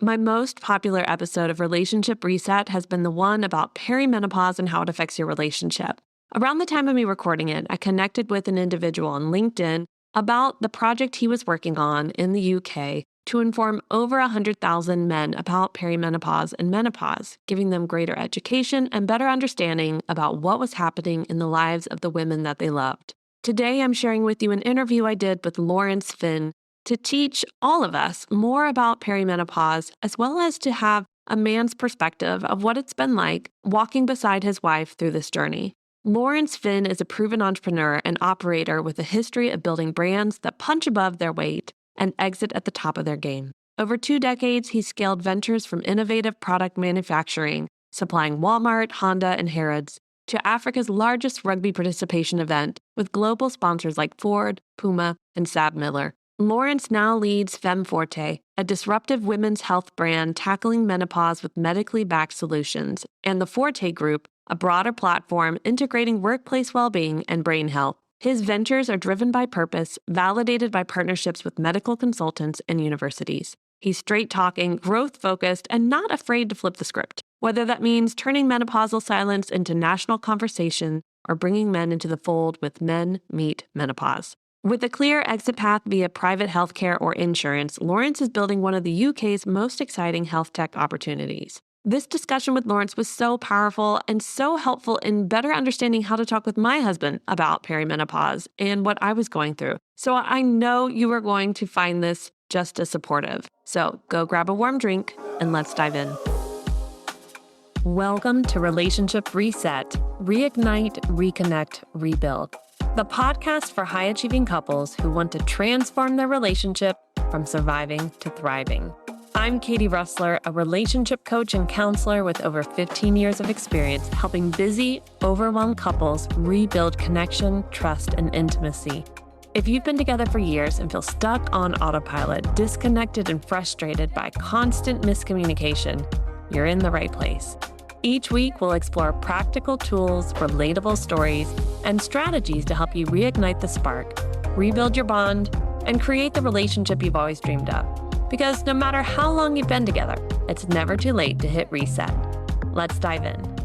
My most popular episode of Relationship Reset has been the one about perimenopause and how it affects your relationship. Around the time of me recording it, I connected with an individual on LinkedIn about the project he was working on in the UK to inform over 100,000 men about perimenopause and menopause, giving them greater education and better understanding about what was happening in the lives of the women that they loved. Today, I'm sharing with you an interview I did with Laurence Finn to teach all of us more about perimenopause, as well as to have a man's perspective of what it's been like walking beside his wife through this journey. Laurence Finn is a proven entrepreneur and operator with a history of building brands that punch above their weight and exit at the top of their game. Over 2 decades, he's scaled ventures from innovative product manufacturing, supplying Walmart, Honda, and Harrods, to Africa's largest rugby participation event with global sponsors like Ford, Puma, and Sab Miller. Laurence now leads FemForte, a disruptive women's health brand tackling menopause with medically backed solutions, and the Forte Group, a broader platform integrating workplace well-being and brain health. His ventures are driven by purpose, validated by partnerships with medical consultants and universities. He's straight-talking, growth-focused, and not afraid to flip the script, whether that means turning menopausal silence into national conversation or bringing men into the fold with Men Meet Menopause. With a clear exit path via private healthcare or insurance, Laurence is building one of the UK's most exciting health tech opportunities. This discussion with Laurence was so powerful and so helpful in better understanding how to talk with my husband about perimenopause and what I was going through. So I know you are going to find this just as supportive. So go grab a warm drink and let's dive in. Welcome to Relationship Reset. Reignite, reconnect, rebuild. The podcast for high-achieving couples who want to transform their relationship from surviving to thriving. I'm Katie Russler, a relationship coach and counselor with over 15 years of experience helping busy, overwhelmed couples rebuild connection, trust, and intimacy. If you've been together for years and feel stuck on autopilot, disconnected and frustrated by constant miscommunication, you're in the right place. Each week, we'll explore practical tools, relatable stories, and strategies to help you reignite the spark, rebuild your bond, and create the relationship you've always dreamed of. Because no matter how long you've been together, it's never too late to hit reset. Let's dive in.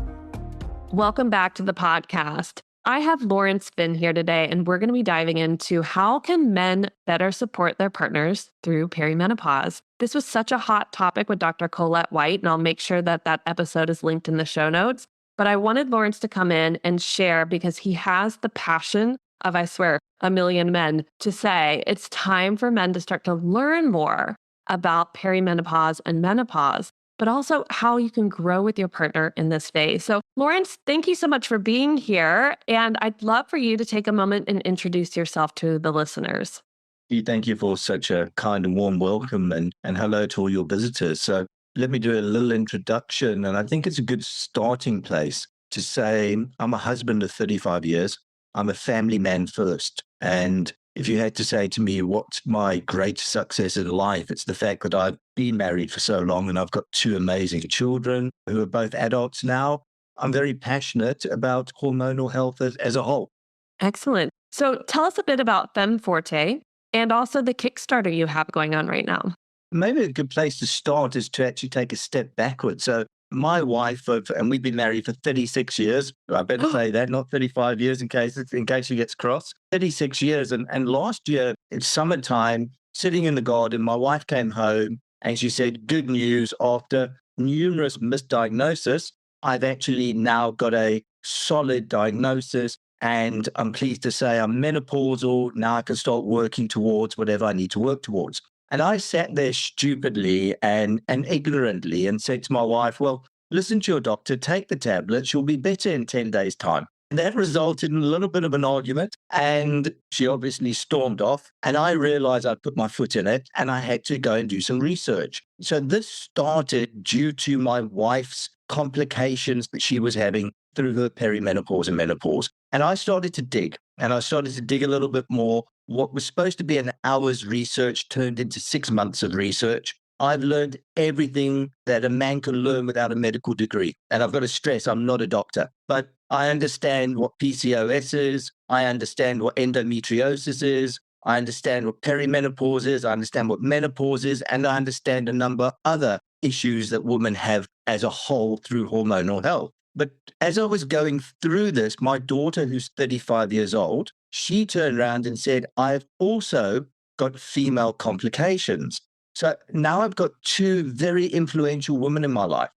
Welcome back to the podcast. I have Laurence Finn here today, and we're going to be diving into how can men better support their partners through perimenopause. This was such a hot topic with Dr. Colette White, and I'll make sure that that episode is linked in the show notes. But I wanted Laurence to come in and share because he has the passion of, I swear, a million men to say it's time for men to start to learn more about perimenopause and menopause, but also how you can grow with your partner in this phase. So Laurence, thank you so much for being here. And I'd love for you to take a moment and introduce yourself to the listeners. Thank you for such a kind and warm welcome and hello to all your visitors. So let me do a little introduction. And I think it's a good starting place to say I'm a husband of 35 years. I'm a family man first. And if you had to say to me, what's my great success in life? It's the fact that I've been married for so long and I've got 2 amazing children who are both adults now. I'm very passionate about hormonal health as a whole. Excellent. So tell us a bit about FemForte and also the Kickstarter you have going on right now. Maybe a good place to start is to actually take a step backwards. So my wife, and we've been married for 36 years. I better say that, not 35 years in case she gets cross. 36 years. And last year, it's summertime, sitting in the garden, my wife came home and she said, good news, after numerous misdiagnoses, I've actually now got a solid diagnosis. And I'm pleased to say I'm menopausal. Now I can start working towards whatever I need to work towards. And I sat there stupidly and ignorantly and said to my wife, well, listen to your doctor, take the tablets, you'll be better in 10 days' time. And that resulted in a little bit of an argument. And she obviously stormed off. And I realized I'd put my foot in it and I had to go and do some research. So this started due to my wife's complications that she was having through her perimenopause and menopause. And I started to dig a little bit more. What was supposed to be an hour's research turned into 6 months of research. I've learned everything that a man can learn without a medical degree. And I've got to stress, I'm not a doctor, but I understand what PCOS is. I understand what endometriosis is. I understand what perimenopause is. I understand what menopause is. And I understand a number of other issues that women have as a whole through hormonal health. But as I was going through this, my daughter, who's 35 years old, she turned around and said, I've also got female complications. So now I've got two very influential women in my life,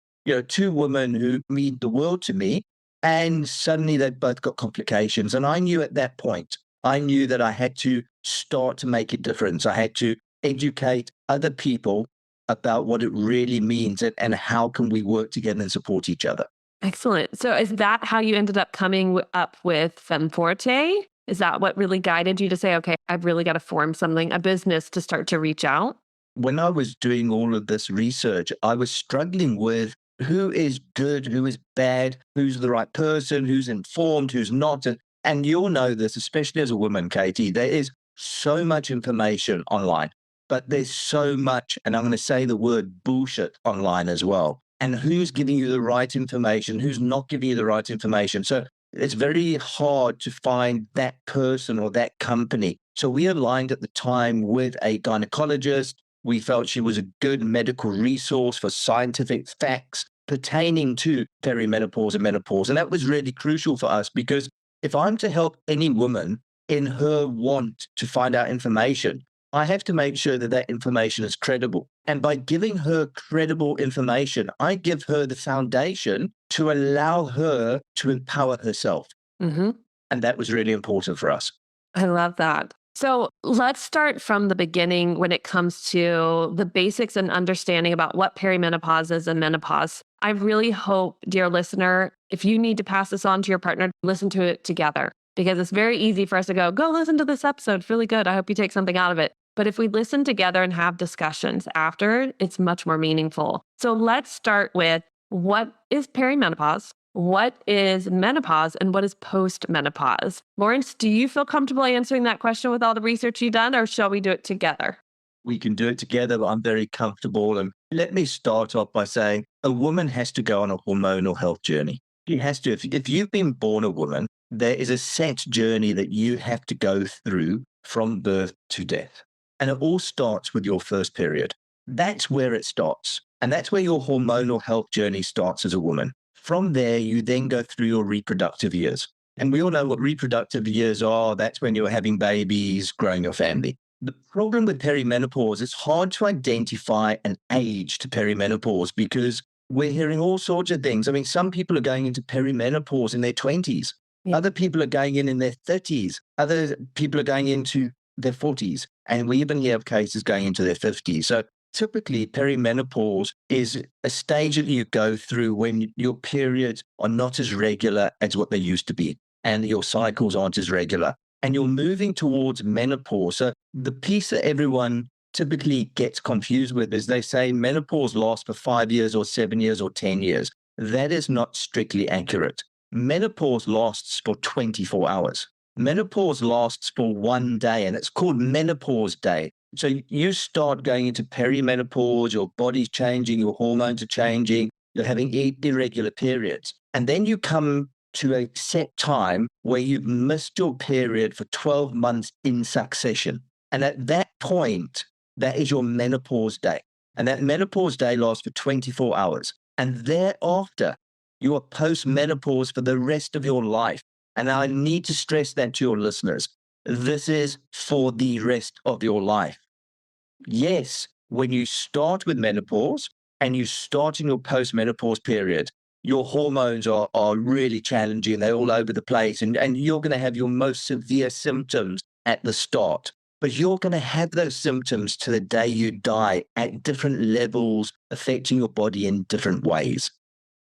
two women who mean the world to me. And suddenly they've both got complications. And I knew at that point, I knew that I had to start to make a difference. I had to educate other people about what it really means and how can we work together and support each other. Excellent. So is that how you ended up coming up with Femme Forte? Is that what really guided you to say, okay, I've really got to form something, a business to start to reach out? When I was doing all of this research, I was struggling with who is good, who is bad, who's the right person, who's informed, who's not. And you'll know this, especially as a woman, Katie, there is so much information online, but there's so much, and I'm going to say the word bullshit online as well. And who's giving you the right information, who's not giving you the right information. So it's very hard to find that person or that company. So we aligned at the time with a gynecologist. We felt she was a good medical resource for scientific facts pertaining to perimenopause and menopause. And that was really crucial for us because if I'm to help any woman in her want to find out information, I have to make sure that that information is credible. And by giving her credible information, I give her the foundation to allow her to empower herself. Mm-hmm. And that was really important for us. I love that. So let's start from the beginning when it comes to the basics and understanding about what perimenopause is and menopause. I really hope, dear listener, if you need to pass this on to your partner, listen to it together because it's very easy for us to go listen to this episode. It's really good. I hope you take something out of it. But if we listen together and have discussions after, it's much more meaningful. So let's start with what is perimenopause? What is menopause and what is postmenopause? Laurence, do you feel comfortable answering that question with all the research you've done, or shall we do it together? We can do it together, but I'm very comfortable. And let me start off by saying a woman has to go on a hormonal health journey. She has to. If you've been born a woman, there is a set journey that you have to go through from birth to death. And it all starts with your first period. That's where it starts. And that's where your hormonal health journey starts as a woman. From there, you then go through your reproductive years. And we all know what reproductive years are. That's when you're having babies, growing your family. The problem with perimenopause, it's hard to identify an age to perimenopause because we're hearing all sorts of things. I mean, some people are going into perimenopause in their 20s. Yeah. Other people are going in their 30s. Other people are going into their 40s. And we even have cases going into their 50s. So typically, perimenopause is a stage that you go through when your periods are not as regular as what they used to be, and your cycles aren't as regular, and you're moving towards menopause. So the piece that everyone typically gets confused with is they say menopause lasts for 5 years or 7 years or 10 years. That is not strictly accurate. Menopause lasts for 24 hours. Menopause lasts for 1 day, and it's called menopause day. So you start going into perimenopause, your body's changing, your hormones are changing, you're having irregular periods. And then you come to a set time where you've missed your period for 12 months in succession. And at that point, that is your menopause day. And that menopause day lasts for 24 hours. And thereafter, you are post-menopause for the rest of your life. And I need to stress that to your listeners. This is for the rest of your life. Yes, when you start with menopause and you start in your post-menopause period, your hormones are really challenging. They're all over the place. And you're going to have your most severe symptoms at the start. But you're going to have those symptoms to the day you die at different levels, affecting your body in different ways.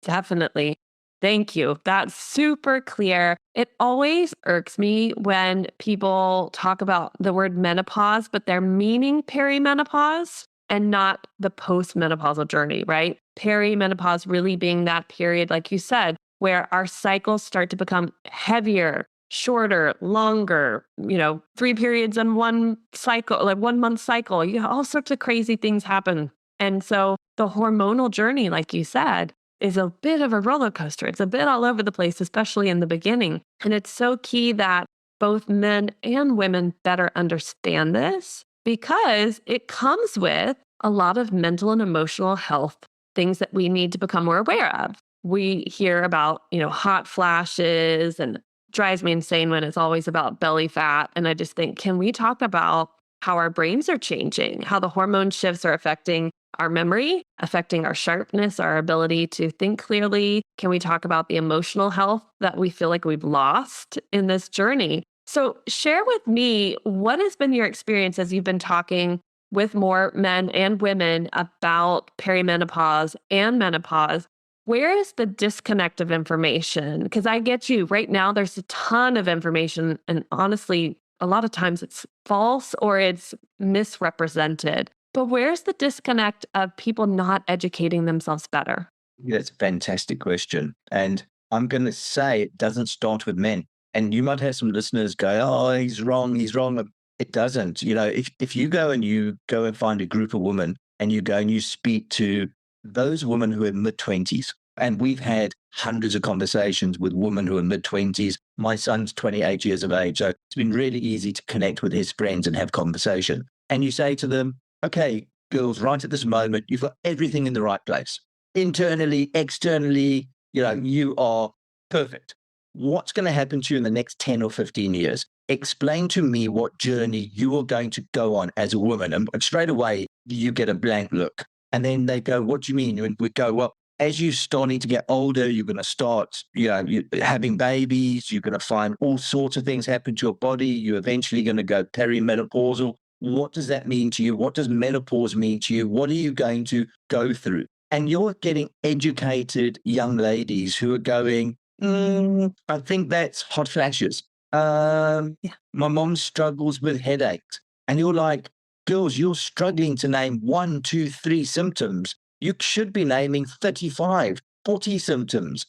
Definitely. Thank you. That's super clear. It always irks me when people talk about the word menopause, but they're meaning perimenopause and not the postmenopausal journey, right? Perimenopause really being that period, like you said, where our cycles start to become heavier, shorter, longer, 3 periods in one cycle, like 1 month cycle, all sorts of crazy things happen. And so the hormonal journey, like you said, is a bit of a roller coaster. It's a bit all over the place, especially in the beginning. And it's so key that both men and women better understand this because it comes with a lot of mental and emotional health things that we need to become more aware of. We hear about, hot flashes and drives me insane when it's always about belly fat. And I just think, can we talk about how our brains are changing, how the hormone shifts are affecting our memory, affecting our sharpness, our ability to think clearly? Can we talk about the emotional health that we feel like we've lost in this journey? So, share with me what has been your experience as you've been talking with more men and women about perimenopause and menopause. Where is the disconnect of information? Because I get you right now, there's a ton of information. And honestly, a lot of times it's false or it's misrepresented. But where's the disconnect of people not educating themselves better? That's a fantastic question. And I'm going to say it doesn't start with men. And you might have some listeners go, oh, he's wrong. He's wrong. It doesn't. If you go and find a group of women and you go and you speak to those women who are mid-20s, and we've had hundreds of conversations with women who are mid-20s. My son's 28 years of age. So it's been really easy to connect with his friends and have conversation. And you say to them, okay, girls, right at this moment, you've got everything in the right place. Internally, externally, you are perfect. What's going to happen to you in the next 10 or 15 years? Explain to me what journey you are going to go on as a woman. And straight away, you get a blank look. And then they go, what do you mean? And we go, well, as you're starting to get older, you're going to start, having babies. You're going to find all sorts of things happen to your body. You're eventually going to go perimenopausal. What does that mean to you? What does menopause mean to you? What are you going to go through? And you're getting educated young ladies who are going, I think that's hot flashes. My mom struggles with headaches. And you're like, girls, you're struggling to name 1, 2, 3 symptoms. You should be naming 35, 40 symptoms.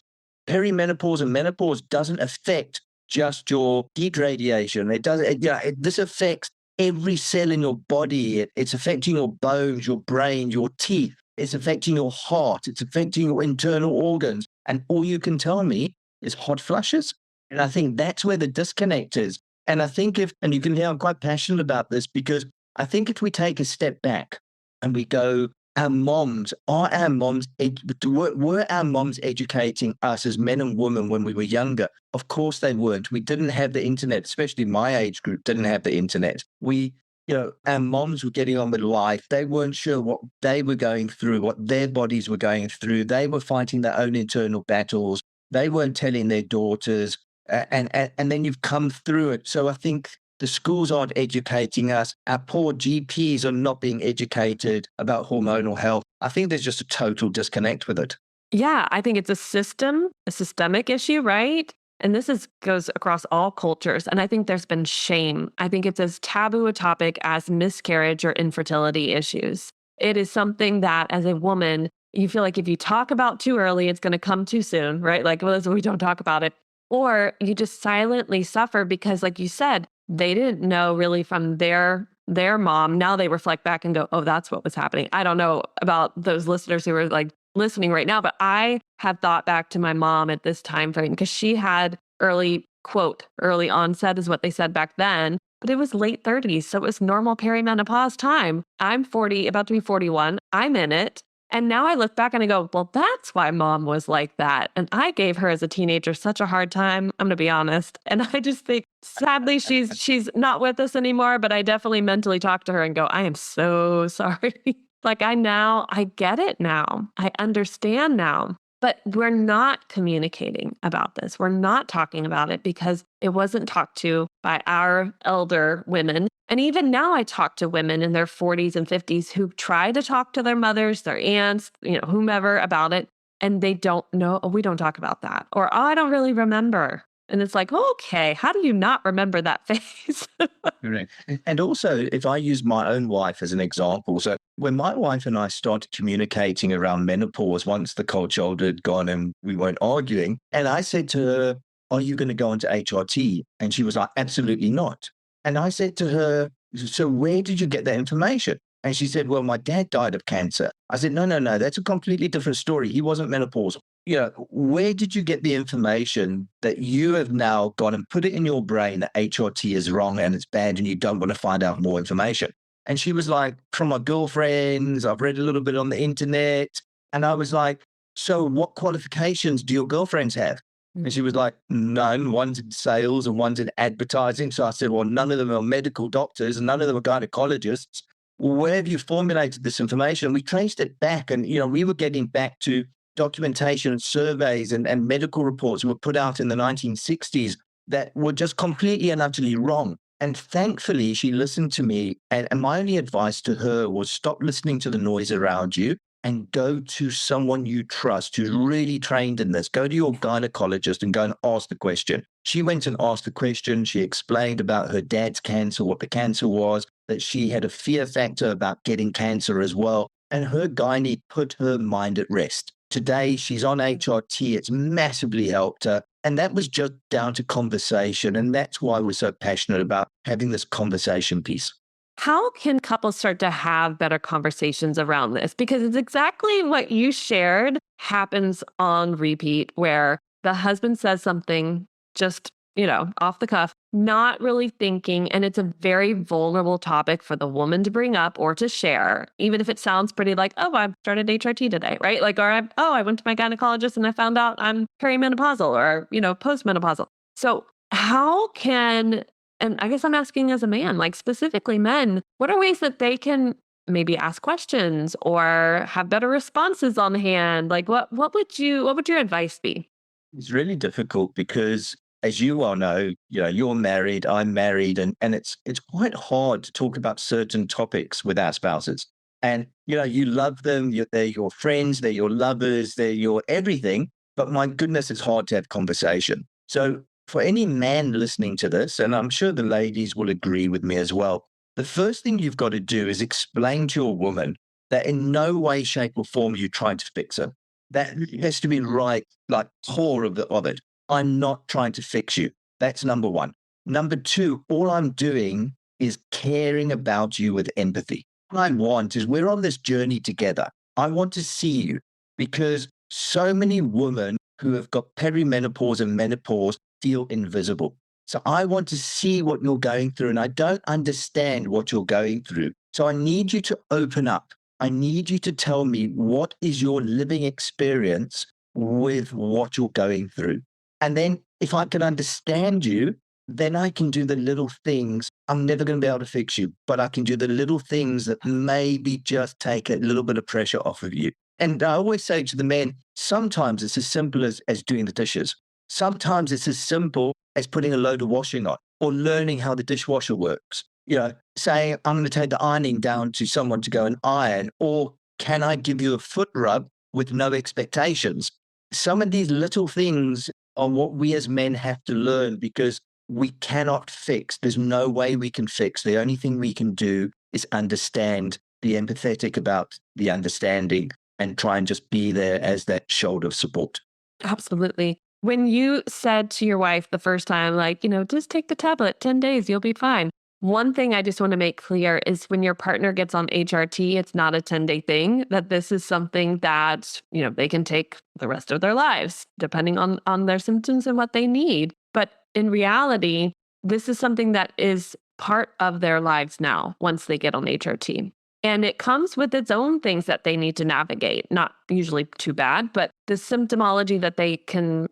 Perimenopause and menopause doesn't affect just your heat radiation. This affects every cell in your body. It's affecting your bones, your brain, your teeth. It's affecting your heart. It's affecting your internal organs. And all you can tell me is hot flushes. And I think that's where the disconnect is. And I think and you can hear I'm quite passionate about this because I think if we take a step back and we go, were our moms educating us as men and women when we were younger? Of course they weren't. We didn't have the internet, especially my age group didn't have the internet. Our moms were getting on with life. They weren't sure what they were going through, what their bodies were going through. They were fighting their own internal battles. They weren't telling their daughters. And then you've come through it. So I think the schools aren't educating us. Our poor GPs are not being educated about hormonal health. I think there's just a total disconnect with it. Yeah, I think it's a systemic issue, right? And goes across all cultures. And I think there's been shame. I think it's as taboo a topic as miscarriage or infertility issues. It is something that as a woman, you feel like if you talk about too early, it's going to come too soon, right? Like, well, we don't talk about it. Or you just silently suffer because, like you said, they didn't know really from their mom. Now they reflect back and go, oh, that's what was happening. I don't know about those listeners who are like listening right now, but I have thought back to my mom at this time frame because she had early onset is what they said back then, but it was late 30s. So it was normal perimenopause time. I'm 40, about to be 41. I'm in it. And now I look back and I go, well, that's why mom was like that. And I gave her as a teenager such a hard time. I'm going to be honest. And I just think, sadly, she's not with us anymore, but I definitely mentally talk to her and go, I am so sorry. Like I get it now. I understand now. But we're not communicating about this. We're not talking about it because it wasn't talked to by our elder women. And even now I talk to women in their 40s and 50s who try to talk to their mothers, their aunts, whomever about it. And they don't know, oh, we don't talk about that. Or, oh, I don't really remember. And it's like, okay, how do you not remember that phase? Correct. And also, if I use my own wife as an example, so when my wife and I started communicating around menopause, once the cold shoulder had gone and we weren't arguing, and I said to her, are you going to go into HRT? And she was like, absolutely not. And I said to her, so where did you get that information? And she said, well, my dad died of cancer. I said, no, that's a completely different story. He wasn't menopausal. Where did you get the information that you have now gone and put it in your brain that HRT is wrong and it's bad and you don't want to find out more information? And she was like, from my girlfriends, I've read a little bit on the internet. And I was like, so what qualifications do your girlfriends have? And she was like, none. One's in sales and one's in advertising. So I said, well, none of them are medical doctors and none of them are gynecologists. Well, where have you formulated this information? We traced it back and, we were getting back to documentation and surveys and medical reports were put out in the 1960s that were just completely and utterly wrong. And thankfully, she listened to me. And my only advice to her was stop listening to the noise around you and go to someone you trust who's really trained in this. Go to your gynecologist and go and ask the question. She went and asked the question. She explained about her dad's cancer, what the cancer was, that she had a fear factor about getting cancer as well. And her gynae put her mind at rest. Today, she's on HRT. It's massively helped her. And that was just down to conversation. And that's why we're so passionate about having this conversation piece. How can couples start to have better conversations around this? Because it's exactly what you shared happens on repeat, where the husband says something just, off the cuff, not really thinking. And it's a very vulnerable topic for the woman to bring up or to share, even if it sounds pretty like, oh, I started HRT today, right? Like, or I went to my gynecologist and I found out I'm perimenopausal or, postmenopausal. So how can and I guess I'm asking as a man, like specifically men, what are ways that they can maybe ask questions or have better responses on hand? Like what would your advice be? It's really difficult because, as you well know, you're married, I'm married, and it's quite hard to talk about certain topics with our spouses. And you love them, they're your friends, they're your lovers, they're your everything. But my goodness, it's hard to have conversation. So for any man listening to this, and I'm sure the ladies will agree with me as well, the first thing you've got to do is explain to your woman that in no way, shape, or form are you trying to fix her. That has to be right, like core of it. I'm not trying to fix you. That's number one. Number two, all I'm doing is caring about you with empathy. What I want is we're on this journey together. I want to see you because so many women who have got perimenopause and menopause feel invisible. So I want to see what you're going through, and I don't understand what you're going through. So I need you to open up. I need you to tell me what is your living experience with what you're going through. And then if I can understand you, then I can do the little things. I'm never going to be able to fix you, but I can do the little things that maybe just take a little bit of pressure off of you. And I always say to the men, sometimes it's as simple as doing the dishes. Sometimes it's as simple as putting a load of washing on or learning how the dishwasher works. Saying, I'm going to take the ironing down to someone to go and iron, or can I give you a foot rub with no expectations? Some of these little things are what we as men have to learn because we cannot fix. There's no way we can fix. The only thing we can do is understand, be empathetic about the understanding, and try and just be there as that shoulder of support. Absolutely. When you said to your wife the first time, like, just take the tablet, 10 days, you'll be fine. One thing I just want to make clear is when your partner gets on HRT, it's not a 10-day thing, that this is something that, they can take the rest of their lives, depending on their symptoms and what they need. But in reality, this is something that is part of their lives now once they get on HRT. And it comes with its own things that they need to navigate, not usually too bad, but the symptomology that they can,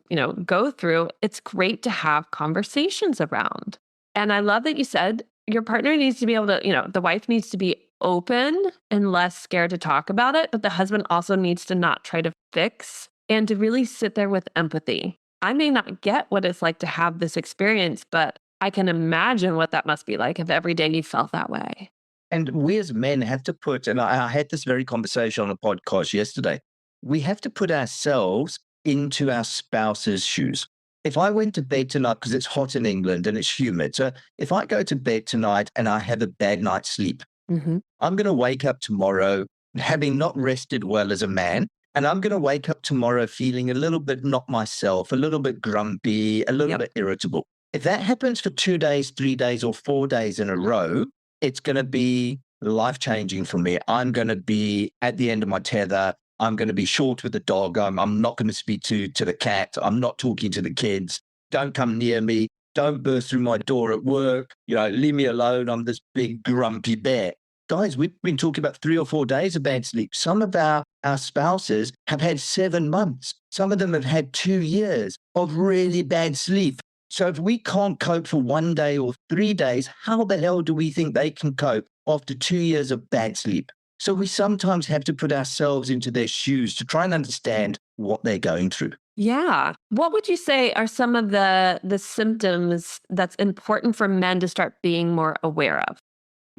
go through, it's great to have conversations around. And I love that you said your partner needs to be able to, the wife needs to be open and less scared to talk about it, but the husband also needs to not try to fix and to really sit there with empathy. I may not get what it's like to have this experience, but I can imagine what that must be like if every day you felt that way. And we as men have to put, and I had this very conversation on a podcast yesterday, we have to put ourselves into our spouse's shoes. If I went to bed tonight, because it's hot in England and it's humid, so if I go to bed tonight and I have a bad night's sleep, I'm going to wake up tomorrow having not rested well as a man. And I'm going to wake up tomorrow feeling a little bit not myself, a little bit grumpy, a little bit irritable. If that happens for 2 days, 3 days, or 4 days in a row, it's going to be life-changing for me. I'm going to be at the end of my tether. I'm going to be short with the dog. I'm not going to speak to the cat. I'm not talking to the kids. Don't come near me. Don't burst through my door at work. Leave me alone. I'm this big grumpy bear. Guys, we've been talking about 3 or 4 days of bad sleep. Some of our spouses have had 7 months. Some of them have had 2 years of really bad sleep. So if we can't cope for 1 day or 3 days, how the hell do we think they can cope after 2 years of bad sleep? So we sometimes have to put ourselves into their shoes to try and understand what they're going through. Yeah. What would you say are some of the symptoms that's important for men to start being more aware of?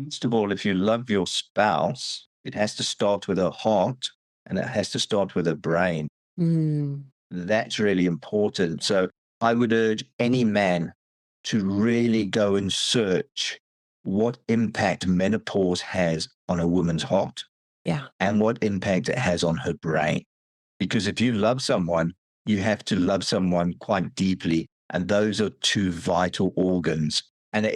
First of all, if you love your spouse, it has to start with a heart and it has to start with a brain. Mm, That's really important. So I would urge any man to really go and search what impact menopause has on a woman's heart yeah. and what impact it has on her brain. Because if you love someone, you have to love someone quite deeply. And those are two vital organs. And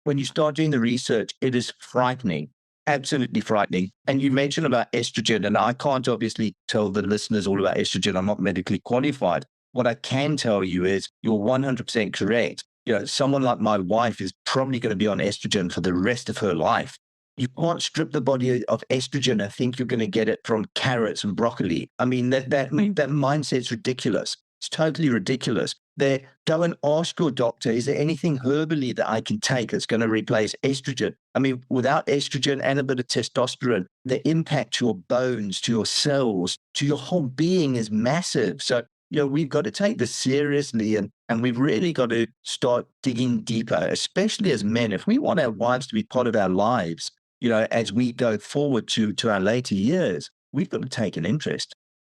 when you start doing the research, it is frightening, absolutely frightening. And you mentioned about estrogen, and I can't obviously tell the listeners all about estrogen. I'm not medically qualified. What I can tell you is you're 100% correct. Someone like my wife is probably going to be on estrogen for the rest of her life. You can't strip the body of estrogen and think you're going to get it from carrots and broccoli. I mean, that mindset's ridiculous. It's totally ridiculous. Go and ask your doctor, is there anything herbally that I can take that's going to replace estrogen? I mean, without estrogen and a bit of testosterone, the impact to your bones, to your cells, to your whole being is massive. So, we've got to take this seriously and we've really got to start digging deeper, especially as men. If we want our wives to be part of our lives, as we go forward to our later years, we've got to take an interest.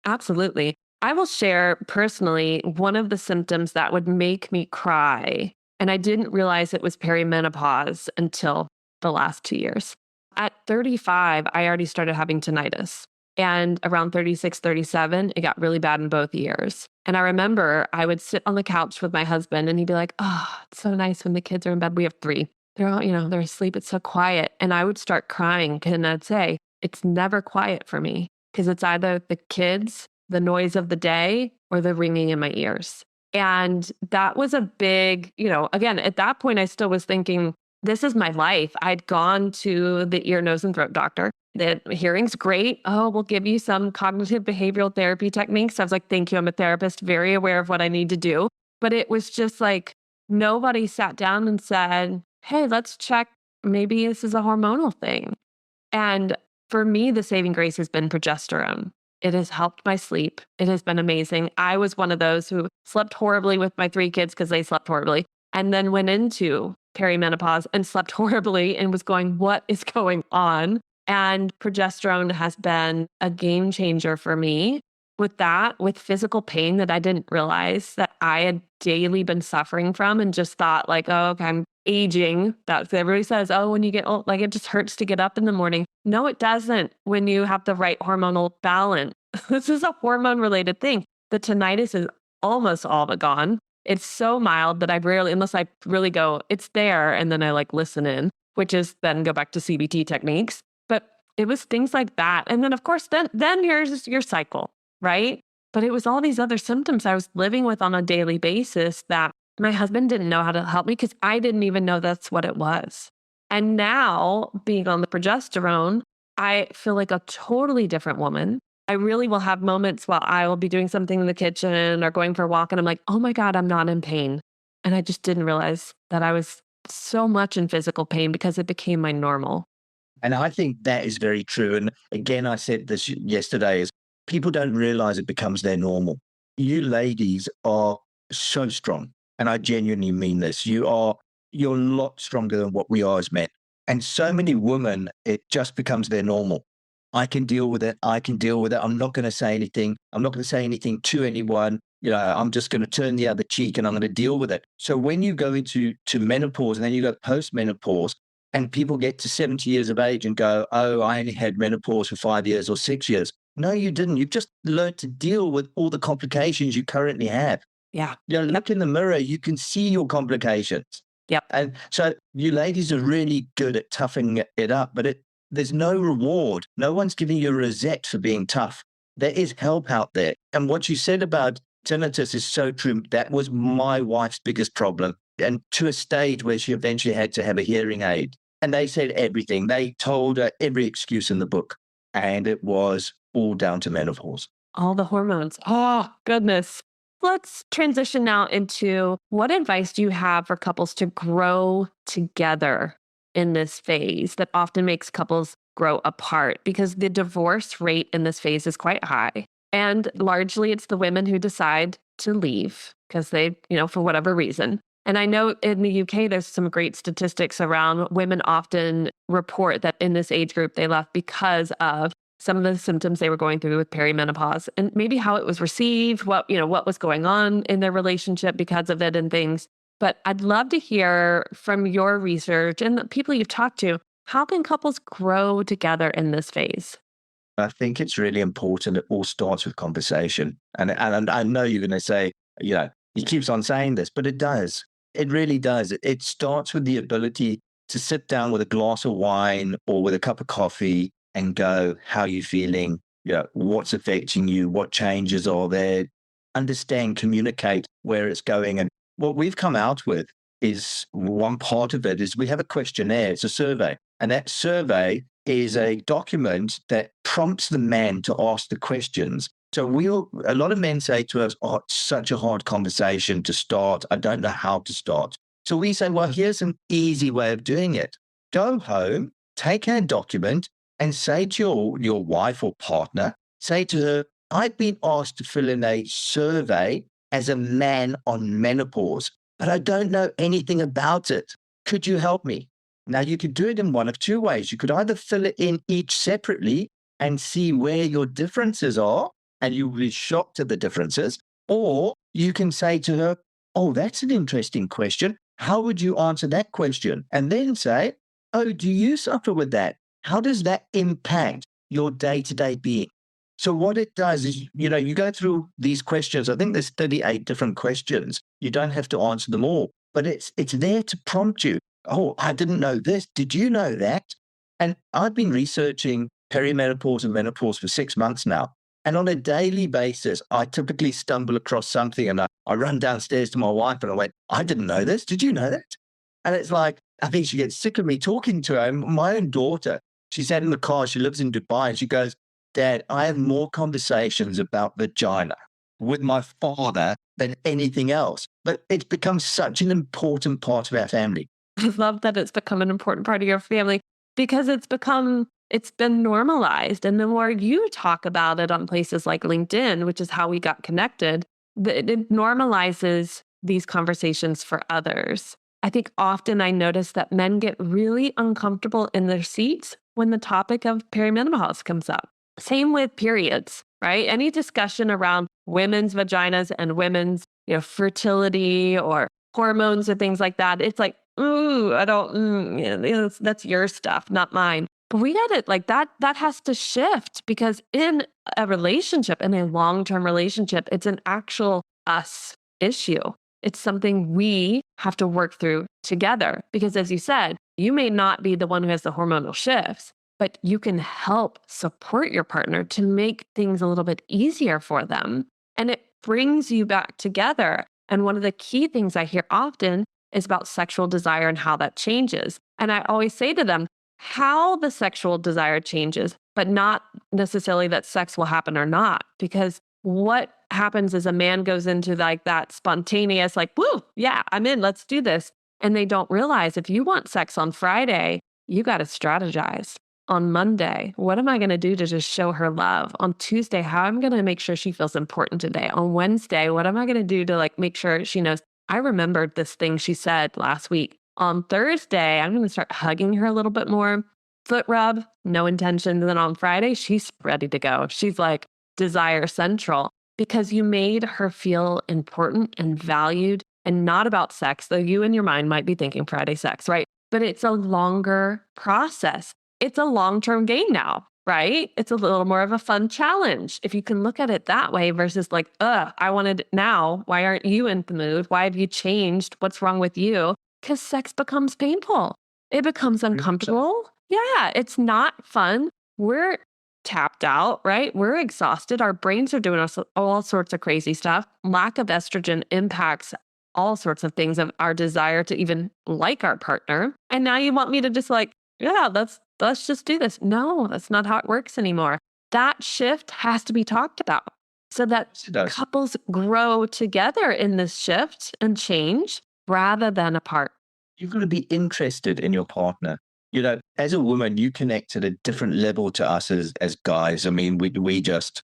Absolutely. I will share personally one of the symptoms that would make me cry. And I didn't realize it was perimenopause until the last 2 years. At 35, I already started having tinnitus. And around 36, 37, it got really bad in both ears. And I remember I would sit on the couch with my husband and he'd be like, "Oh, it's so nice when the kids are in bed." We have three. They're all, they're asleep. It's so quiet. And I would start crying. And I'd say, it's never quiet for me because it's either the kids, the noise of the day, or the ringing in my ears. And that was a big, again, at that point, I still was thinking, this is my life. I'd gone to the ear, nose, and throat doctor. The hearing's great. Oh, we'll give you some cognitive behavioral therapy techniques. I was like, thank you. I'm a therapist, very aware of what I need to do. But it was just like, nobody sat down and said, hey, let's check. Maybe this is a hormonal thing. And for me, the saving grace has been progesterone. It has helped my sleep. It has been amazing. I was one of those who slept horribly with my three kids because they slept horribly, and then went into perimenopause and slept horribly and was going, what is going on? And progesterone has been a game changer for me with that, with physical pain that I didn't realize that I had daily been suffering from and just thought like, oh, okay, I'm aging. That's everybody says, oh, when you get old, like it just hurts to get up in the morning. No, it doesn't when you have the right hormonal balance. This is a hormone related thing. The tinnitus is almost all but gone. It's so mild that I rarely, unless I really go, it's there. And then I like listen in, which is then go back to CBT techniques. But it was things like that. And then of course, then here's your cycle, right? But it was all these other symptoms I was living with on a daily basis that my husband didn't know how to help me because I didn't even know that's what it was. And now, being on the progesterone, I feel like a totally different woman. I really will have moments while I will be doing something in the kitchen or going for a walk, and I'm like, oh my God, I'm not in pain. And I just didn't realize that I was so much in physical pain because it became my normal. And I think that is very true. And again, I said this yesterday is people don't realize it becomes their normal. You ladies are so strong. And I genuinely mean this. You're a lot stronger than what we are as men. And so many women, it just becomes their normal. I can deal with it. I can deal with it. I'm not going to say anything. I'm not going to say anything to anyone. I'm just going to turn the other cheek and I'm going to deal with it. So when you go into menopause and then you go post menopause, and people get to 70 years of age and go, oh, I only had menopause for 5 years or 6 years. No, you didn't. You've just learned to deal with all the complications you currently have. Yeah. Look in the mirror, you can see your complications. Yep. And so you ladies are really good at toughing it up, but there's no reward. No one's giving you a rosette for being tough. There is help out there. And what you said about tinnitus is so true. That was my wife's biggest problem. And to a stage where she eventually had to have a hearing aid. And they said everything. They told her every excuse in the book. And it was all down to menopause. All the hormones. Oh, goodness. Let's transition now into what advice do you have for couples to grow together in this phase that often makes couples grow apart? Because the divorce rate in this phase is quite high. And largely it's the women who decide to leave because they, for whatever reason. And I know in the UK, there's some great statistics around women often report that in this age group, they left because of some of the symptoms they were going through with perimenopause and maybe how it was received, what was going on in their relationship because of it and things. But I'd love to hear from your research and the people you've talked to, how can couples grow together in this phase? I think it's really important. It all starts with conversation. And I know you're going to say, he keeps on saying this, but it does. It really does. It starts with the ability to sit down with a glass of wine or with a cup of coffee and go, how are you feeling? What's affecting you? What changes are there? Understand, communicate where it's going. And what we've come out with is one part of it is we have a questionnaire. It's a survey. And that survey is a document that prompts the man to ask the questions. So a lot of men say to us, oh, it's such a hard conversation to start. I don't know how to start. So we say, well, here's an easy way of doing it. Go home, take our document and say to your wife or partner, say to her, I've been asked to fill in a survey as a man on menopause, but I don't know anything about it. Could you help me? Now, you could do it in one of two ways. You could either fill it in each separately and see where your differences are, and you'll be shocked at the differences. Or you can say to her, oh, that's an interesting question. How would you answer that question? And then say, oh, do you suffer with that? How does that impact your day-to-day being? So what it does is, you go through these questions. I think there's 38 different questions. You don't have to answer them all, but it's there to prompt you. Oh, I didn't know this. Did you know that? And I've been researching perimenopause and menopause for 6 months now. And on a daily basis, I typically stumble across something and I run downstairs to my wife and I went, I didn't know this. Did you know that? And it's like, I think she gets sick of me talking to her. My own daughter, she sat in the car, she lives in Dubai, and she goes, Dad, I have more conversations about vagina with my father than anything else. But it's become such an important part of our family. I love that it's become an important part of your family because it's been normalized. And the more you talk about it on places like LinkedIn, which is how we got connected, it normalizes these conversations for others. I think often I notice that men get really uncomfortable in their seats when the topic of perimenopause comes up. Same with periods, right? Any discussion around women's vaginas and women's, fertility or hormones or things like that. It's like, ooh, I don't, that's your stuff, not mine. But we get it like that. That has to shift because in a relationship, in a long-term relationship, it's an actual us issue. It's something we have to work through together because, as you said, you may not be the one who has the hormonal shifts, but you can help support your partner to make things a little bit easier for them. And it brings you back together. And one of the key things I hear often is about sexual desire and how that changes. And I always say to them, how the sexual desire changes, but not necessarily that sex will happen or not. Because what happens is a man goes into like that spontaneous, like, woo, yeah, I'm in, let's do this. And they don't realize if you want sex on Friday, you got to strategize. On Monday, what am I going to do to just show her love? On Tuesday, how am I going to make sure she feels important today? On Wednesday, what am I going to do to make sure she knows I remembered this thing she said last week? On Thursday, I'm going to start hugging her a little bit more. Foot rub, no intention. And then on Friday, she's ready to go. She's like desire central because you made her feel important and valued and not about sex, though you in your mind might be thinking Friday sex, right? But it's a longer process. It's a long-term game now, right? It's a little more of a fun challenge. If you can look at it that way versus like, I wanted it now. Why aren't you in the mood? Why have you changed? What's wrong with you? Because sex becomes painful. It becomes uncomfortable. Yeah, it's not fun. We're tapped out, right? We're exhausted. Our brains are doing all sorts of crazy stuff. Lack of estrogen impacts all sorts of things of our desire to even like our partner. And now you want me to just like, yeah, let's just do this. No, that's not how it works anymore. That shift has to be talked about so that Yes, it does. couples grow together in this shift and change rather than apart. You've got to be interested in your partner. As a woman, you connect at a different level to us as guys. I mean, we just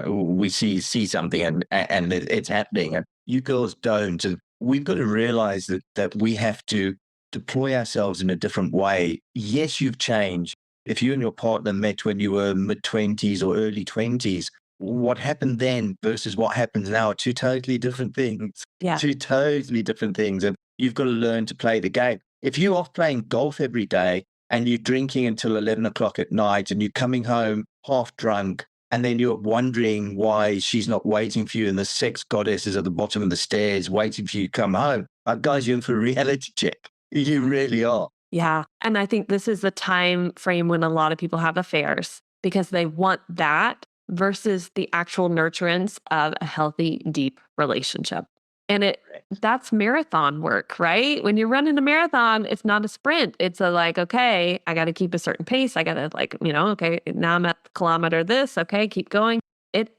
we see something and it's happening, and you girls don't. And we've got to realize that we have to deploy ourselves in a different way. Yes, you've changed. If you and your partner met when you were mid-20s or early 20s, what happened then versus what happens now are two totally different things. Yeah. Two totally different things. And you've got to learn to play the game. If you're off playing golf every day and you're drinking until 11 o'clock at night and you're coming home half drunk, and then you're wondering why she's not waiting for you and the sex goddess is at the bottom of the stairs waiting for you to come home, guys, you're in for a reality check. You really are. Yeah. And I think this is the time frame when a lot of people have affairs because they want that versus the actual nurturance of a healthy, deep relationship. And that's marathon work, right? When you're running a marathon, it's not a sprint. It's a like, okay, I got to keep a certain pace. I got to like, okay, now I'm at kilometer this. Okay, keep going.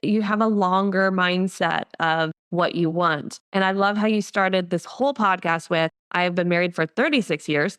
You have a longer mindset of what you want. And I love how you started this whole podcast with, I have been married for 36 years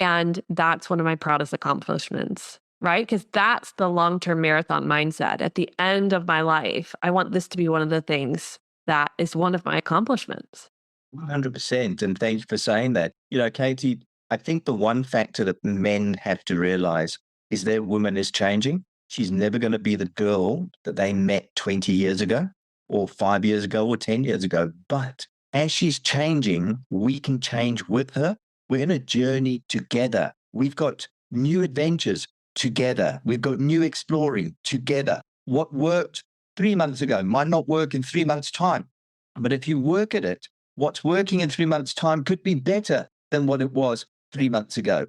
and that's one of my proudest accomplishments, right? Because that's the long-term marathon mindset. At the end of my life, I want this to be one of the things that is one of my accomplishments. 100%. And thank you for saying that. Katie, I think the one factor that men have to realize is their woman is changing. She's never going to be the girl that they met 20 years ago or 5 years ago or 10 years ago. But as she's changing, we can change with her. We're in a journey together. We've got new adventures together. We've got new exploring together. What worked 3 months ago might not work in 3 months' time. But if you work at it, what's working in 3 months' time could be better than what it was 3 months ago.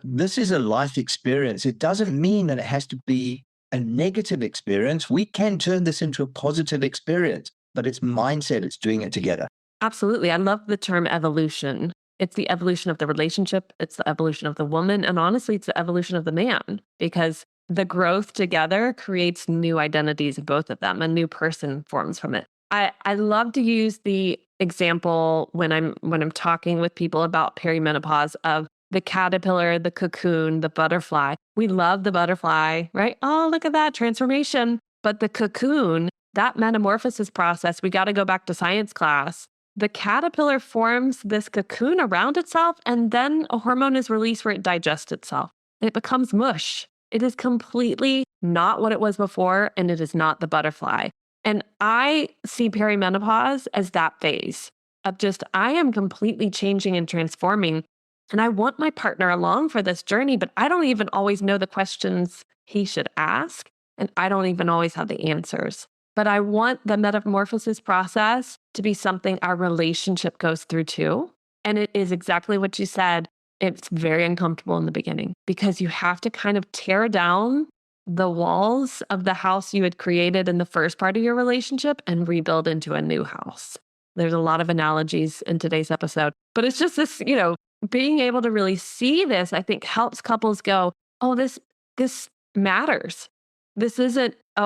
This is a life experience. It doesn't mean that it has to be a negative experience. We can turn this into a positive experience, but it's mindset. It's doing it together. Absolutely. I love the term evolution. It's the evolution of the relationship. It's the evolution of the woman. And honestly, it's the evolution of the man because the growth together creates new identities of both of them. A new person forms from it. I love to use the example when I'm talking with people about perimenopause of the caterpillar, the cocoon, the butterfly. We love the butterfly, right? Oh, look at that transformation. But the cocoon, that metamorphosis process, we got to go back to science class. The caterpillar forms this cocoon around itself, and then a hormone is released where it digests itself. It becomes mush. It is completely not what it was before, and it is not the butterfly. And I see perimenopause as that phase of just, I am completely changing and transforming. And I want my partner along for this journey, but I don't even always know the questions he should ask. And I don't even always have the answers. But I want the metamorphosis process to be something our relationship goes through too. And it is exactly what you said. It's very uncomfortable in the beginning because you have to kind of tear down the walls of the house you had created in the first part of your relationship and rebuild into a new house. There's a lot of analogies in today's episode, but it's just this, being able to really see this, I think helps couples go, oh, this matters. This isn't we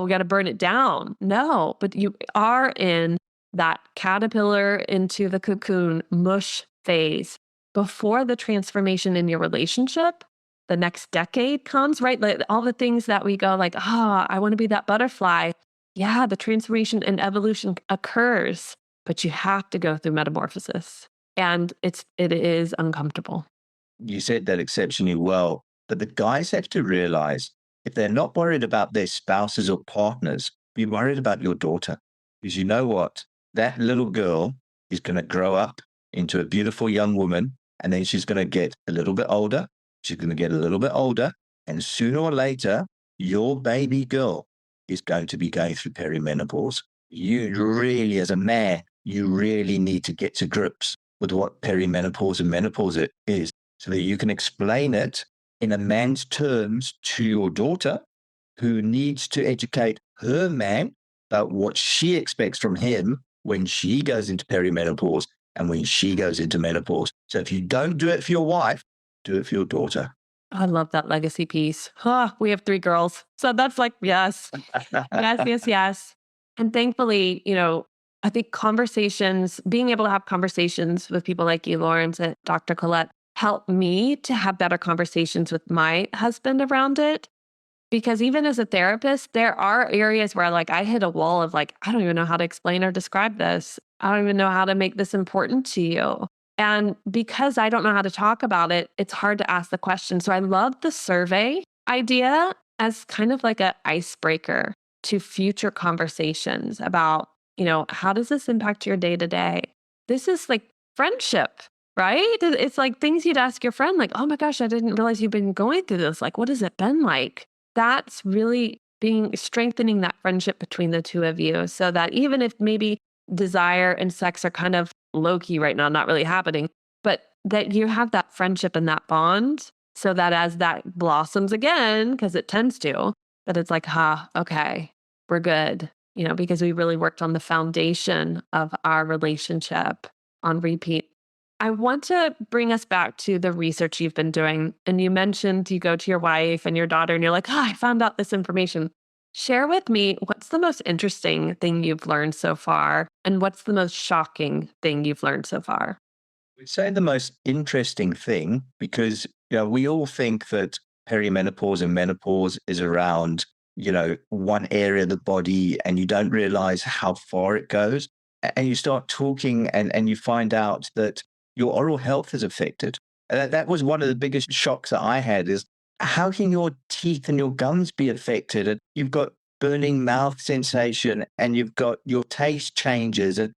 got to burn it down. No, but you are in that caterpillar into the cocoon mush phase before the transformation in your relationship. The next decade comes, right? Like all the things that we go like, I want to be that butterfly. Yeah, the transformation and evolution occurs, but you have to go through metamorphosis. And it is uncomfortable. You said that exceptionally well, but the guys have to realize if they're not worried about their spouses or partners, be worried about your daughter. Because you know what? That little girl is going to grow up into a beautiful young woman, and then she's going to get a little bit older. She's going to get a little bit older, and sooner or later, your baby girl is going to be going through perimenopause. You really, as a man, you really need to get to grips with what perimenopause and menopause is so that you can explain it in a man's terms to your daughter who needs to educate her man about what she expects from him when she goes into perimenopause and when she goes into menopause. So if you don't do it for your wife, do it for your daughter. I love that legacy piece. We have 3 girls. So that's like, yes, yes, yes, yes. And thankfully, I think conversations, being able to have conversations with people like you, Lawrence and Dr. Colette, helped me to have better conversations with my husband around it. Because even as a therapist, there are areas where like I hit a wall of like, I don't even know how to explain or describe this. I don't even know how to make this important to you. And because I don't know how to talk about it, it's hard to ask the question. So I love the survey idea as kind of like an icebreaker to future conversations about, how does this impact your day to day? This is like friendship, right? It's like things you'd ask your friend, like, oh my gosh, I didn't realize you've been going through this. Like, what has it been like? That's really being strengthening that friendship between the two of you so that even if maybe desire and sex are kind of low key right now, not really happening, but that you have that friendship and that bond so that as that blossoms again, because it tends to, that it's like, okay, we're good, because we really worked on the foundation of our relationship on repeat. I want to bring us back to the research you've been doing. And you mentioned you go to your wife and your daughter and you're like, I found out this information. Share with me what's the most interesting thing you've learned so far? And what's the most shocking thing you've learned so far? We'd say the most interesting thing, because we all think that perimenopause and menopause is around, one area of the body, and you don't realize how far it goes. And you start talking and you find out that your oral health is affected. And that was one of the biggest shocks that I had is how can your teeth and your gums be affected? And you've got burning mouth sensation and you've got your taste changes and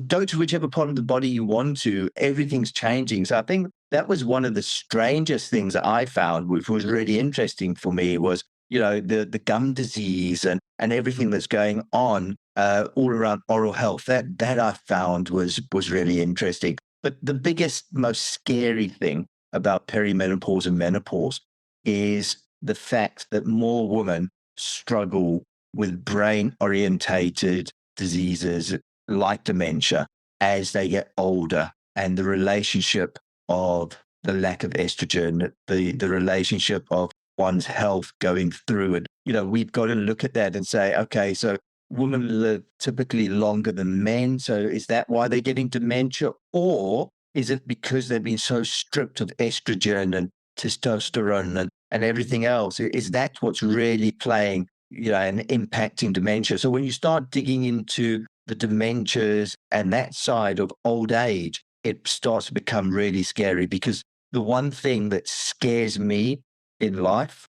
go to whichever part of the body you want to, everything's changing. So I think that was one of the strangest things that I found, which was really interesting for me, was the gum disease and everything that's going on all around oral health. That I found was really interesting. But the biggest, most scary thing about perimenopause and menopause is the fact that more women struggle with brain orientated diseases like dementia as they get older, and the relationship of the lack of estrogen, the relationship of one's health going through it. We've got to look at that and say, okay, so women live typically longer than men. So is that why they're getting dementia? Or is it because they've been so stripped of estrogen and testosterone and everything else? Is that what's really playing, and impacting dementia? So when you start digging into the dementias and that side of old age, it starts to become really scary, because the one thing that scares me in life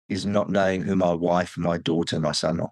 is not knowing who my wife, my daughter, my son are.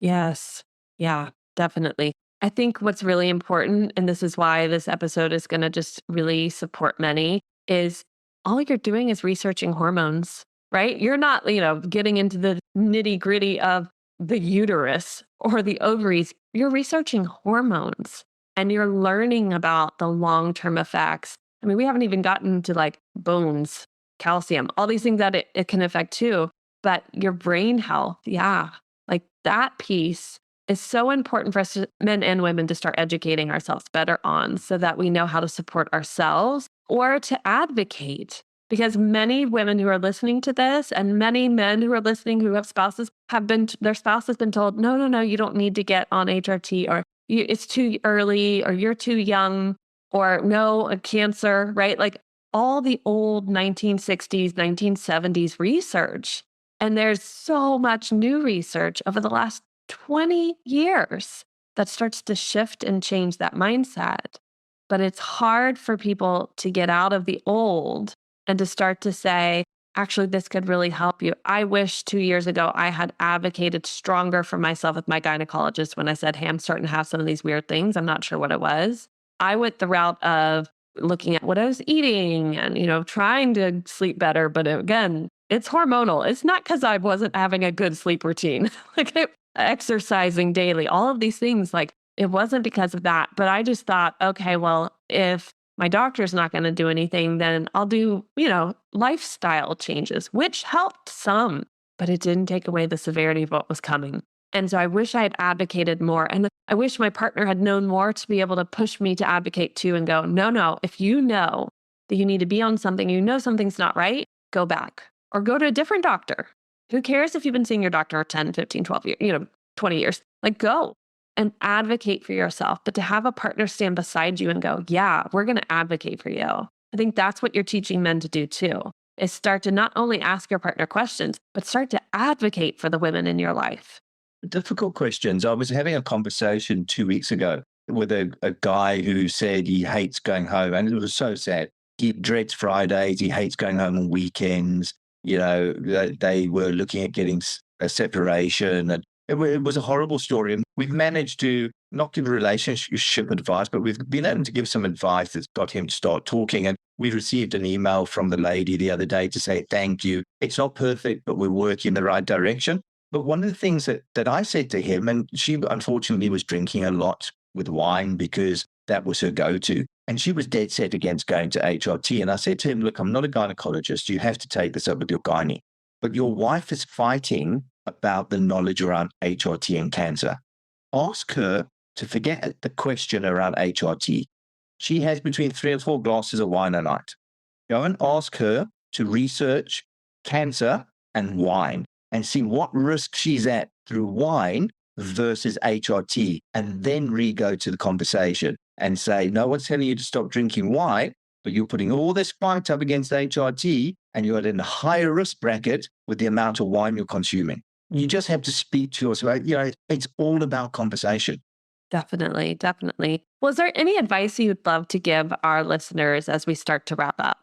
Yes. Yeah, definitely. I think what's really important, and this is why this episode is going to just really support many, is all you're doing is researching hormones, right? You're not, getting into the nitty gritty of the uterus or the ovaries. You're researching hormones and you're learning about the long term effects. I mean, we haven't even gotten to like bones, calcium, all these things that it can affect too, but your brain health. Yeah. Like that piece is so important for us, men and women, to start educating ourselves better on so that we know how to support ourselves or to advocate. Because many women who are listening to this and many men who are listening who have spouses their spouse has been told, no, no, no, you don't need to get on HRT, or it's too early, or you're too young, or no, a cancer, right? Like all the old 1960s, 1970s research. And there's so much new research over the last 20 years that starts to shift and change that mindset. But it's hard for people to get out of the old and to start to say, actually, this could really help you. I wish 2 years ago I had advocated stronger for myself with my gynecologist when I said, hey, I'm starting to have some of these weird things. I'm not sure what it was. I went the route of looking at what I was eating and, trying to sleep better. But again, it's hormonal. It's not because I wasn't having a good sleep routine, exercising daily, all of these things. Like it wasn't because of that. But I just thought, okay, well, if my doctor's not going to do anything, then I'll do, lifestyle changes, which helped some, but it didn't take away the severity of what was coming. And so I wish I had advocated more. And I wish my partner had known more to be able to push me to advocate too and go, no, no, if you know that you need to be on something, you know something's not right, go back or go to a different doctor. Who cares if you've been seeing your doctor 10, 15, 12 years, 20 years? Like go and advocate for yourself. But to have a partner stand beside you and go, yeah, we're going to advocate for you. I think that's what you're teaching men to do too, is start to not only ask your partner questions, but start to advocate for the women in your life. Difficult questions. I was having a conversation 2 weeks ago with a guy who said he hates going home, and it was so sad. He dreads Fridays. He hates going home on weekends. They were looking at getting a separation, and it was a horrible story. And we've managed to not give relationship advice, but we've been able to give some advice that's got him to start talking. And we received an email from the lady the other day to say, thank you. It's not perfect, but we're working in the right direction. But one of the things that I said to him, and she unfortunately was drinking a lot with wine because that was her go-to. And she was dead set against going to HRT. And I said to him, look, I'm not a gynecologist. You have to take this up with your gynae. But your wife is fighting about the knowledge around HRT and cancer. Ask her to forget the question around HRT. She has between 3 and 4 glasses of wine a night. Go and ask her to research cancer and wine and see what risk she's at through wine versus HRT, and then re-go to the conversation and say, no one's telling you to stop drinking wine, but you're putting all this fight up against HRT and you're in a higher risk bracket with the amount of wine you're consuming. You just have to speak to yourself. It's all about conversation. Definitely, definitely. Was there any advice you'd love to give our listeners as we start to wrap up?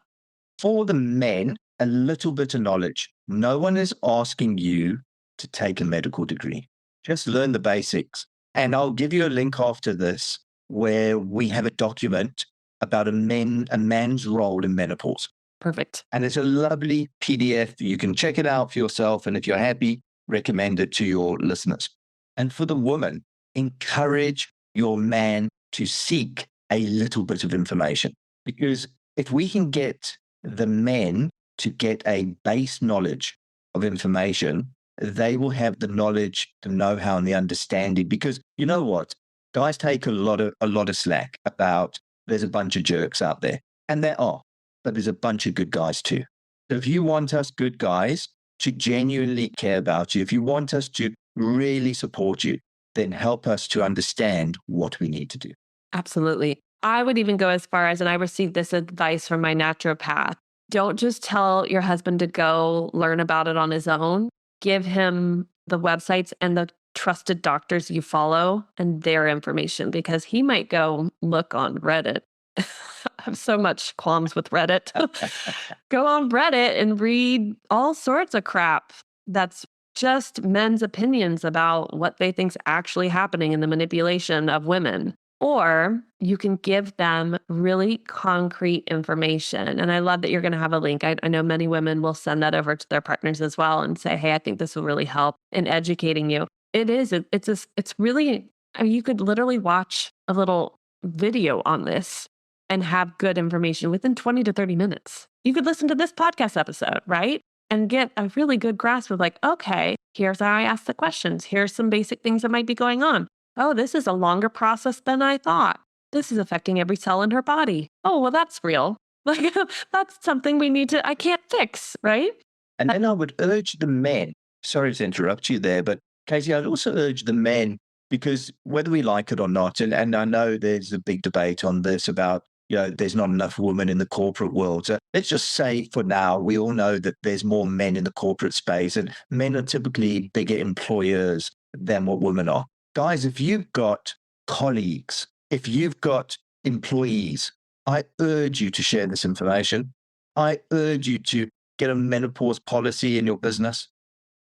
For the men, a little bit of knowledge. No one is asking you to take a medical degree. Just learn the basics. And I'll give you a link after this where we have a document about a man's role in menopause. Perfect. And it's a lovely PDF. You can check it out for yourself. And if you're happy, recommend it to your listeners. And for the woman, encourage your man to seek a little bit of information. Because if we can get the men to get a base knowledge of information, they will have the knowledge, the know-how, and the understanding. Because you know what? Guys take a lot of slack about there's a bunch of jerks out there. And there are, but there's a bunch of good guys too. So if you want us good guys to genuinely care about you, if you want us to really support you, then help us to understand what we need to do. Absolutely. I would even go as far as, and I received this advice from my naturopath, don't just tell your husband to go learn about it on his own. Give him the websites and the trusted doctors you follow and their information, because he might go look on Reddit. I have so much qualms with Reddit. Go on Reddit and read all sorts of crap that's just men's opinions about what they think's actually happening in the manipulation of women. Or you can give them really concrete information. And I love that you're going to have a link. I know many women will send that over to their partners as well and say, hey, I think this will really help in educating you. It is. It's really, I mean, you could literally watch a little video on this and have good information within 20 to 30 minutes. You could listen to this podcast episode, right? And get a really good grasp of like, okay, here's how I ask the questions. Here's some basic things that might be going on. Oh, this is a longer process than I thought. This is affecting every cell in her body. Oh, well, that's real. Like, that's something I can't fix, right? And then I would urge the men, sorry to interrupt you there, but Casey, I'd also urge the men, because whether we like it or not, and I know there's a big debate on this about, there's not enough women in the corporate world. So let's just say for now, we all know that there's more men in the corporate space, and men are typically bigger employers than what women are. Guys, if you've got colleagues, if you've got employees, I urge you to share this information. I urge you to get a menopause policy in your business.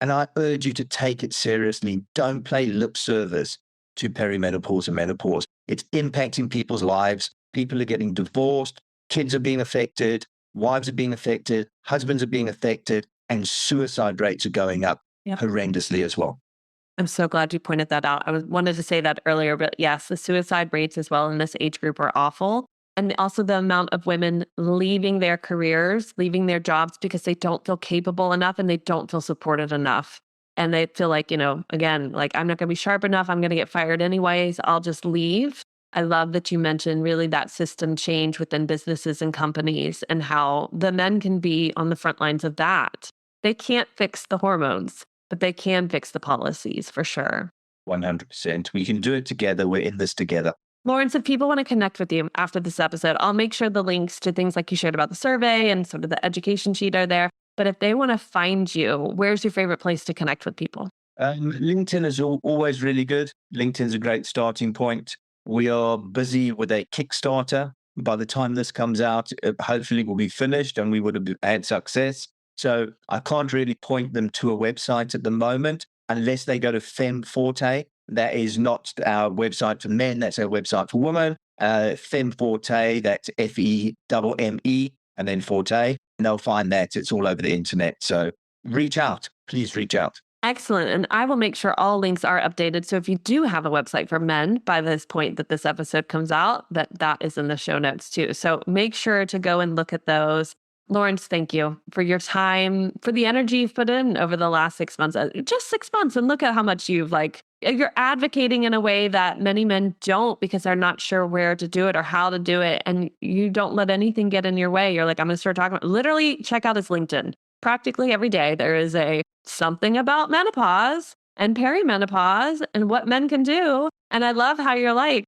And I urge you to take it seriously. Don't play lip service to perimenopause and menopause. It's impacting people's lives. People are getting divorced. Kids are being affected. Wives are being affected. Husbands are being affected. And suicide rates are going up horrendously as well. I'm so glad you pointed that out. Wanted to say that earlier, but yes, the suicide rates as well in this age group are awful. And also the amount of women leaving their careers, leaving their jobs because they don't feel capable enough and they don't feel supported enough. and they feel like, again, like I'm not going to be sharp enough. I'm going to get fired anyways. I'll just leave. I love that you mentioned really that system change within businesses and companies and how the men can be on the front lines of that. They can't fix the hormones, but they can fix the policies for sure. 100%. We can do it together. We're in this together. Laurence, if people want to connect with you after this episode, I'll make sure the links to things like you shared about the survey and sort of the education sheet are there. But if they want to find you, where's your favorite place to connect with people? LinkedIn is always really good. LinkedIn's a great starting point. We are busy with a Kickstarter. By the time this comes out, hopefully we'll be finished and we would have had success. So I can't really point them to a website at the moment unless they go to Femme Forte. That is not our website for men. That's our website for women. Femme Forte, that's FEMME and then Forte. And they'll find that. It's all over the internet. So reach out. Please reach out. Excellent. And I will make sure all links are updated. So if you do have a website for men by this point that this episode comes out, that is in the show notes too. So make sure to go and look at those. Laurence, thank you for your time, for the energy you've put in over the last 6 months, just 6 months. And look at how much you're advocating in a way that many men don't because they're not sure where to do it or how to do it. And you don't let anything get in your way. You're like, I'm going to start talking about, literally check out his LinkedIn. Practically every day, there is something about menopause and perimenopause and what men can do. And I love how you're like,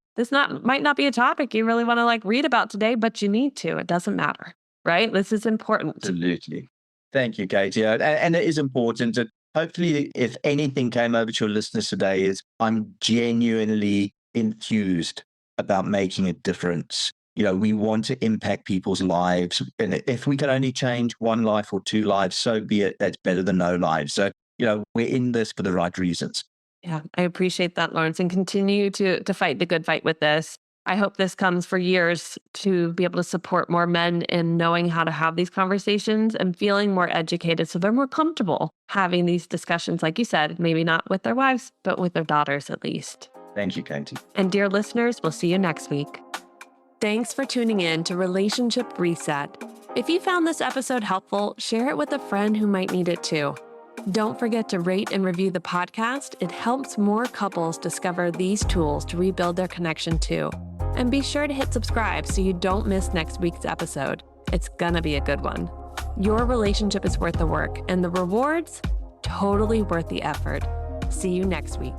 might not be a topic you really want to read about today, but you need to. It doesn't matter. Right? This is important. Absolutely. Thank you, Katie. And it is important. And hopefully, if anything came over to your listeners today, is I'm genuinely enthused about making a difference. We want to impact people's lives. And if we can only change one life or two lives, so be it. That's better than no lives. So, we're in this for the right reasons. Yeah, I appreciate that, Laurence, and continue to fight the good fight with this. I hope this comes for years to be able to support more men in knowing how to have these conversations and feeling more educated so they're more comfortable having these discussions, like you said, maybe not with their wives, but with their daughters at least. Thank you, Katie. And dear listeners, we'll see you next week. Thanks for tuning in to Relationship Reset. If you found this episode helpful, share it with a friend who might need it too. Don't forget to rate and review the podcast. It helps more couples discover these tools to rebuild their connection too. And be sure to hit subscribe so you don't miss next week's episode. It's gonna be a good one. Your relationship is worth the work, and the rewards, totally worth the effort. See you next week.